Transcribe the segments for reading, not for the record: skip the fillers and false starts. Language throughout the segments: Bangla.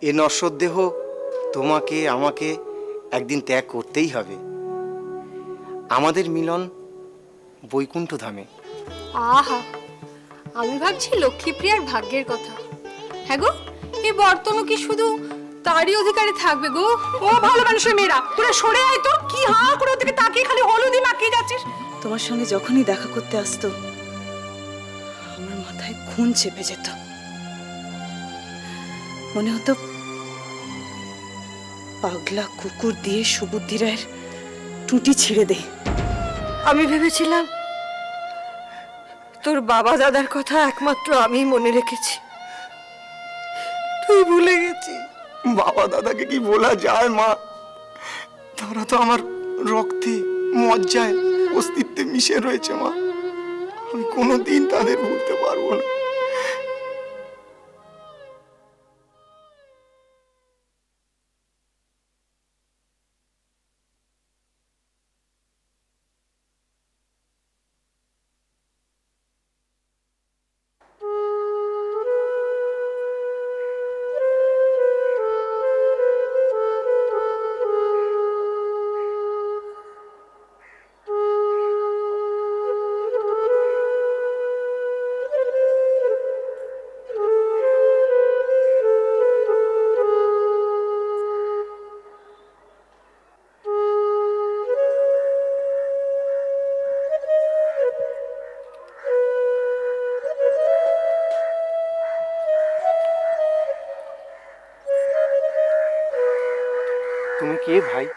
এ নশ্বর দেহ তোমাকে আমাকে একদিন ত্যাগ করতেই হবে। আমাদের মিলন বৈকুণ্ঠ ধামে। আহা, আমি ভাবছি লক্ষ্মীপ্রিয়ার ভাগ্যের কথা। হ্যাঁ গো, এই বর্তনও কি শুধু তারই অধিকারে থাকবে গো? ও ভালো মানুষের মেয়েরা, তোরা সরে আয় তো। কি হা করে ওদিকে তাকিয়ে খালি হলুদি মাখিয়ে যাচ্ছিস? তোমার সঙ্গে যখনই দেখা করতে আসতো আমার মাথায় খুন চেপে যেত। মনে হতো পাগলা কুকুর দিয়ে সুবুদ্ধি রায়ের টুটি ছিঁড়ে দে। আমি ভেবেছিলাম তোর বাবা দাদার কথা একমাত্র আমি মনে রেখেছি, তুই ভুলে গেছিস। বাবা দাদাকে কি বলা যায় মা? তারা তো আমার রক্তে মজ্জায় অস্তিত্বে মিশে রয়েছে মা। আমি কোনোদিন তাদের ভুলতে পারবো না। তুমি কে ভাই?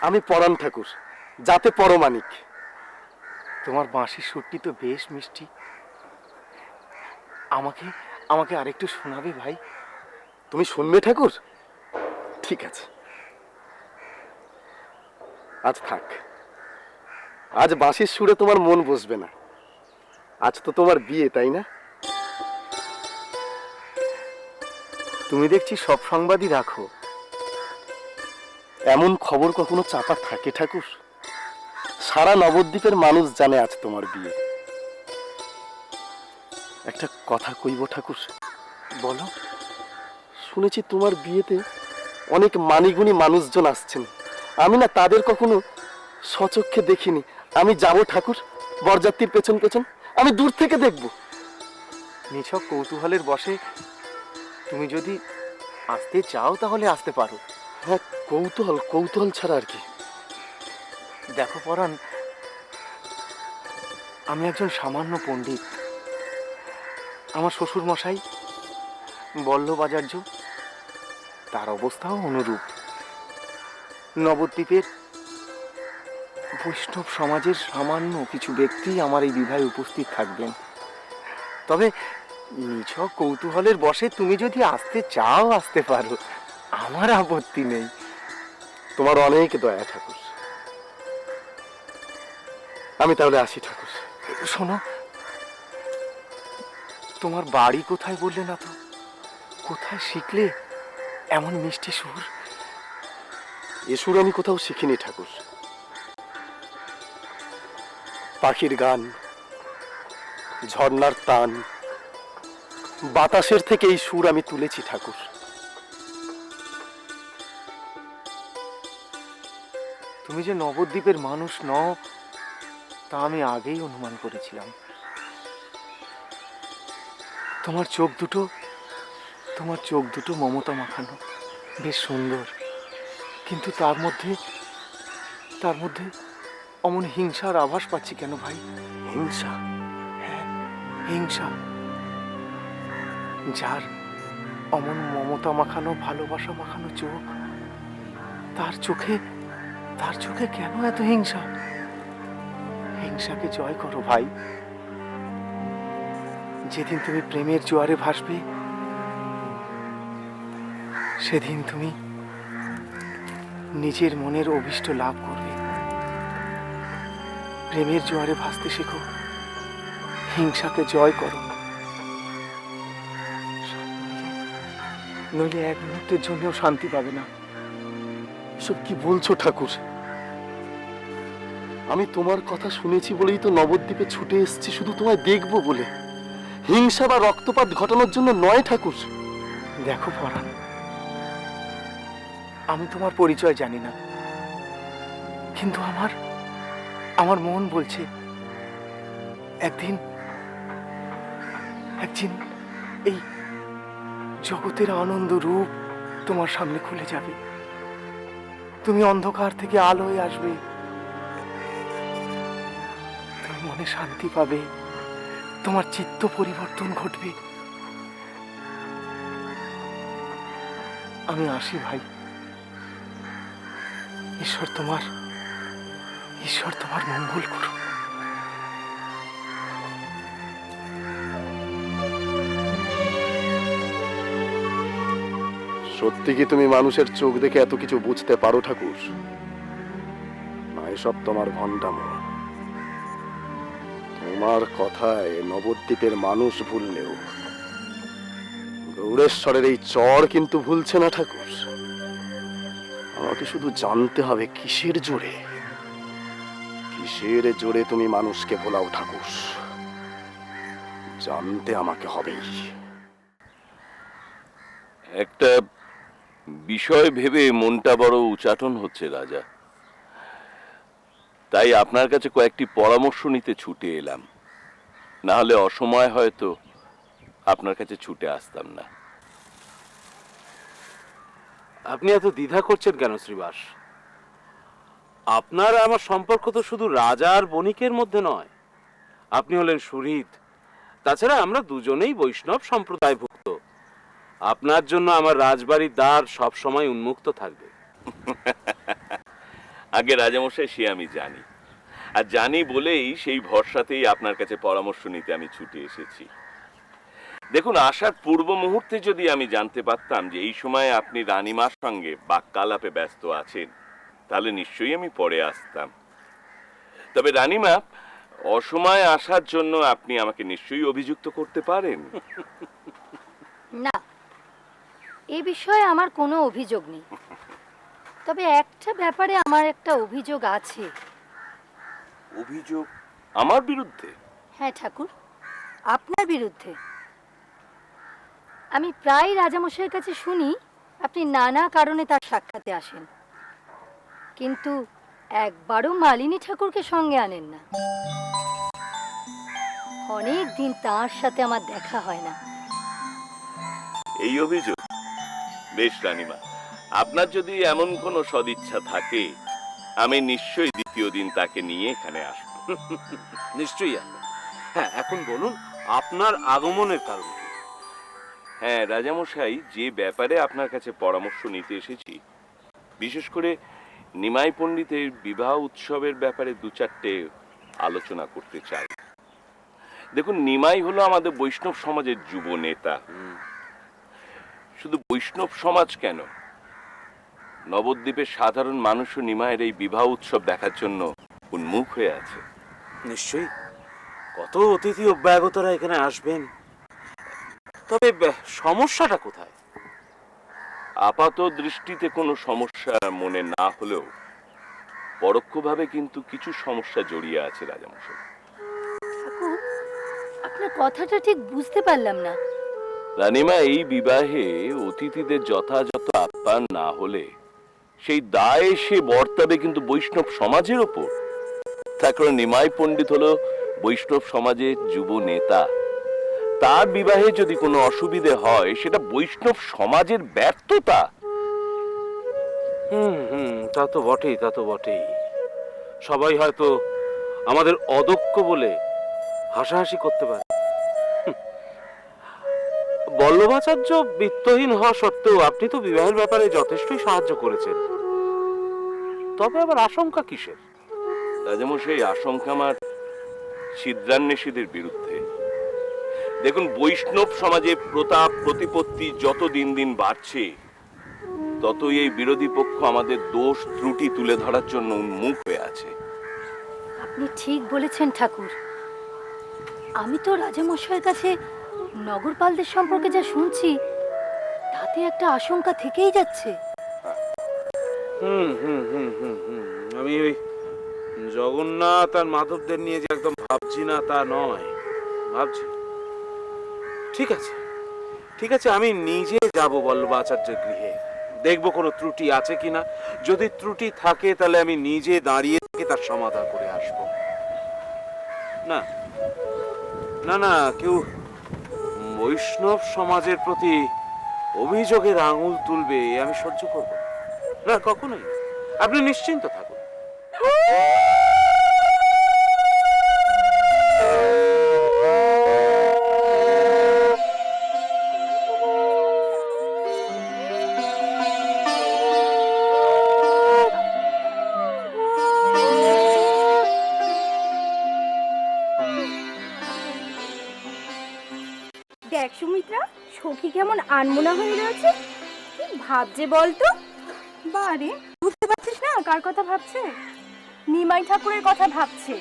আমি পরাণ ঠাকুর, যাতে পরমানিক। তোমার বাঁশির সুরটি তো বেশ মিষ্টি। আমাকে আমাকে আরেকটু শোনাবে ভাই? তুমি শুনবে ঠাকুর? ঠিক আছে, আজ থাক। আজ বাঁশির সুরে তোমার মন বসবে না। আজ তো তোমার বিয়ে, তাই না? তুমি দেখছি সব সংবাদই রাখো। এমন খবর কখনো চাপা থাকে ঠাকুর? সারা নবদ্বীপের মানুষ জানে আজ তোমার বিয়ে। একটা কথা কইব ঠাকুর? বলো। শুনেছি তোমার বিয়েতে অনেক মানিগুণী মানুষজন আসছেন। আমি না তাদের কখনো সচক্ষে দেখিনি। আমি যাব ঠাকুর, বরযাত্রীর পেছন পেছন। আমি দূর থেকে দেখব। নিছক কৌতূহলের বশে তুমি যদি আসতে চাও তাহলে আসতে পারো। হ্যাঁ, কৌতূহল, কৌতূহল ছাড়া আর কি। দেখো পরাণ, আমি একজন সামান্য পণ্ডিত। আমার শ্বশুর মশাই বল্লভাচার্য, তার অবস্থাও অনুরূপ। নবদ্বীপের বৈষ্ণব সমাজের সামান্য কিছু ব্যক্তি আমার এই বিবাহে উপস্থিত থাকবেন। তবে নিছক কৌতূহলের বশে তুমি যদি আসতে চাও আসতে পারো, আমার আপত্তি নেই। তোমার অনেক দয়া ঠাকুর। আমি তাহলে আসি ঠাকুর। শোনো, তোমার বাড়ি কোথায় বললে না তো? কোথায় শিখলে এমন মিষ্টি সুর? এ সুর আমি কোথাও শিখিনি ঠাকুর। পাখির গান, ঝর্ণার টান, বাতাসের থেকে এই সুর আমি তুলেছি ঠাকুর। তুমি যে নবদ্বীপের মানুষ নও তা আমি আগেই অনুমান করেছিলাম। তোমার চোখ দুটো মমতা মাখানো, বেশ সুন্দর। কিন্তু তার মধ্যে অমন হিংসার আভাস পাচ্ছি কেন ভাই? হিংসা? হ্যাঁ, হিংসা। যার অমন মমতা মাখানো, ভালোবাসা মাখানো চোখ, তার চোখে কেন এত হিংসা? হিংসাকে জয় করো ভাই। যেদিন তুমি প্রেমের জোয়ারে ভাসবে, সেদিন তুমি নিজের মনের অভীষ্ট লাভ করবে। প্রেমের জোয়ারে ভাসতে শেখো, হিংসাকে জয় করো। নইলে এক মুহূর্তের জন্যও শান্তি পাবে না। এসব কি বলছো ঠাকুর? আমি তোমার কথা শুনেছি বলেই তো নবদ্বীপে ছুটে এসেছি, শুধু তোমায় দেখবো বলে। হিংসা বা রক্তপাত ঘটানোর জন্য নয় ঠাকুর। দেখো পরাণ, আমি তোমার পরিচয় জানি না, কিন্তু আমার মন বলছে একদিন এই জগতের আনন্দ রূপ তোমার সামনে খুলে যাবে। তুমি অন্ধকার থেকে আলো হয়ে আসবে, তুমি মনে শান্তি পাবে, তোমার চিত্ত পরিবর্তন ঘটবে। আমি আসি ভাই। ঈশ্বর তোমার মঙ্গল করুন। সত্যি কি তুমি মানুষের চোখ দেখে এত কিছু বুঝতে পারো ঠাকুর? না, এসব তোমার ভণ্ডামো। তোমার কথায় নবদ্বীপের মানুষ ভুললেও গৌড়েশ্বরের এই চর কিন্তু ভুলছে না ঠাকুর। আমাকে শুধু জানতে হবে কিসের জোরে তুমি মানুষকে ভোলাও ঠাকুর। জানতে আমাকে হবেই। একটা বিষয় ভেবে মনটা বড় উচাটন হচ্ছে রাজা, তাই আপনার কাছে কয়েকটি পরামর্শ নিতে ছুটে এলাম। না হলে অসময় হয়তো আপনার কাছে ছুটে আসতাম না। আপনি এত দ্বিধা করছেন কেন শ্রীবাস? আপনার আমার সম্পর্ক তো শুধু রাজা আর বণিকের মধ্যে নয়, আপনি হলেন সুহৃদ। তাছাড়া আমরা দুজনেই বৈষ্ণব সম্প্রদায়ভুক্ত। আপনার জন্য আমার রাজবাড়ির দ্বার সবসময় উন্মুক্ত থাকবে। আগে রাজামশাই, সে আমি জানি, আর জানি বলেই সেই ভরসাতেই আপনার কাছে পরামর্শ নিতে আমি ছুটে এসেছি। দেখুন, আসার পূর্ব মুহূর্তে যদি আমি জানতে পারতাম যে এই সময় আপনি রানীমার সঙ্গে বাক্যালাপে ব্যস্ত আছেন, তাহলে নিশ্চয়ই আমি পরে আসতাম। তবে রানীমা, অসময়ে আসার জন্য আপনি আমাকে নিশ্চয়ই অভিযুক্ত করতে পারেন। না, এ বিষয়ে আমার কোনো অভিযোগ নেই। তবে একটা ব্যাপারে আমার একটা অভিযোগ আছে। অভিযোগ আমার বিরুদ্ধে? হ্যাঁ ঠাকুর, আপনার বিরুদ্ধে। আমি প্রায় রাজামশাইয়ের কাছে শুনি আপনি নানা কারণে তার সাক্ষাতে আসেন, কিন্তু একবারও মালিনী ঠাকুরকে সঙ্গে আনেন না। অনেক দিন তার সাথে আমার দেখা হয় না। এই অভিযোগ? বেশ রানীমা, আপনার যদি এমন কোনো সদিচ্ছা থাকে, আমি নিশ্চয়ই দ্বিতীয় দিন তাকে নিয়ে এখানে আসব। নিশ্চয়ই আসবেন। হ্যাঁ, এখন বলুন আপনার আগমনের কারণ কি? হ্যাঁ রাজামশাই, যে ব্যাপারে আপনার কাছে পরামর্শ নিতে এসেছি, বিশেষ করে নিমাই পণ্ডিতের বিবাহ উৎসবের ব্যাপারে দু চারটে আলোচনা করতে চাই। দেখুন, নিমাই হলো আমাদের বৈষ্ণব সমাজের যুব নেতা। শুধু বৈষ্ণব সমাজ কেন, নবদ্বীপের সাধারণ মানুষও নিমাইয়ের এই বিবাহ উৎসব দেখার জন্য উন্মুখ হয়ে আছে। নিশ্চয়ই কত অতিথি অভ্যাগতরা এখানে আসবেন। তবে সমস্যাটা কোথায়? আপাত দৃষ্টিতে কোনো সমস্যা মনে না হলেও পরোক্ষভাবে কিন্তু কিছু সমস্যা জড়িয়ে আছে রাজামশাই। ঠাকুর, আপনার কথাটা ঠিক বুঝতে পারলাম না। রানীমা, এই বিবাহে অতিথিদের যথাযথ আপ্যায়ন না হলে সেই দায় সে বর্তাবে কিন্তু বৈষ্ণব সমাজের ওপর। তার কারণ নিমাই পণ্ডিত হলো বৈষ্ণব সমাজের যুব নেতা। তার বিবাহে যদি কোনো অসুবিধে হয়, সেটা বৈষ্ণব সমাজের ব্যর্থতা। তা তো বটেই। সবাই হয়তো আমাদের অদক্ষ বলে হাসাহাসি করতে পারে। বল্লভাচার্য বিত্তহীন হওয়া সত্ত্বেও আপনি তো বিবাহের ব্যাপারে যথেষ্টই সাহায্য করেছেন। তবে আবার আশঙ্কা কিসের? রাজামশাই, আশঙ্কা আমার ছিদ্রান্বেষীদের বিরুদ্ধে। দেখুন, বৈষ্ণব সমাজে প্রতাপ প্রতিপত্তি যত দিন দিন বাড়ছে, ততই এই বিরোধী পক্ষ আমাদের দোষ ত্রুটি তুলে ধরার জন্য উন্মুখ হয়ে আছে। আপনি ঠিক বলেছেন ঠাকুর। আমি তো রাজামশাইয়ের কাছে নগরপালদের সম্পর্কে যা শুনছি, তাতে একটা আশঙ্কা থেকেই যাচ্ছে। আমি ওই জগন্নাথ আর মাধবদের নিয়ে যে একদম ভাবছি না তা নয়, ভাবছি। ঠিক আছে, ঠিক আছে, আমি নিজে যাব বল্লভাচার্যের গৃহে, দেখবো কোনো ত্রুটি আছে কিনা। যদি ত্রুটি থাকে তাহলে আমি নিজে দাঁড়িয়ে থেকে তার সমাধান করে আসব। না না না, কেউ বৈষ্ণব সমাজের প্রতি অভিযোগের আঙুল তুলবে এ আমি সহ্য করব না, কখনোই না। আপনি নিশ্চিন্ত থাকুন। দেখ সুমিত্রা, সখী কেমন আনমনা হয়ে রয়েছে, কি ভাবছে বলতো? বারে বুঝতে পারছিস না কার কথা ভাবছে? নিমাই ঠাকুরের কথা ভাবছে।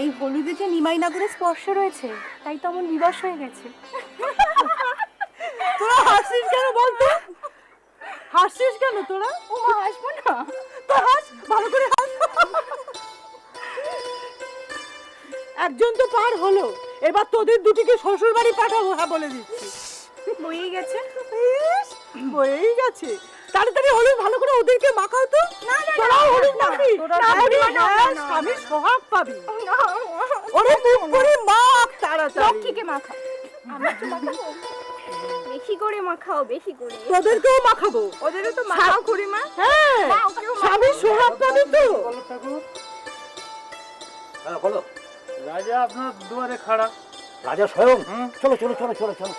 এই হলুদে যে নিমাই নাগরের স্পর্শ রয়েছে, তাই তো আমার নিবাস হয়ে গেছে। তোরা হাসিস কেন বলতো? হাসিস কেন তোরা? ও মা, হাসবো না তো হাস, ভালো করে হাস। একজন তো পার হলো, এবার তোদের দুটিকে শ্বশুর বাড়ি পাঠাবো, হ্যাঁ বলে দিচ্ছি। বয়ে গেছে। ইস, বয়েই গেছে। তাড়াতাড়ি হলুদ ভালো করে ওদেরকে মাখাও তো। তোরাও হলুদ মাখবি? স্বামী সোহাগ পাবি। ওরে মুখ করে মাখ তাড়াতাড়ি। লক্ষ্মীকে মাখাও। আমার তো মাখাবো, বেশি করে মাখাও, বেশি করে। তোদেরকেও মাখাবো। ওদেরও তো মাখাও খুড়িমা। হ্যাঁ, স্বামী সোহাগ পাবি তো। রাজা আপনার দুয়ারে খাড়া। রাজা স্বয়ং? চলো চলো চলো চলো চলো।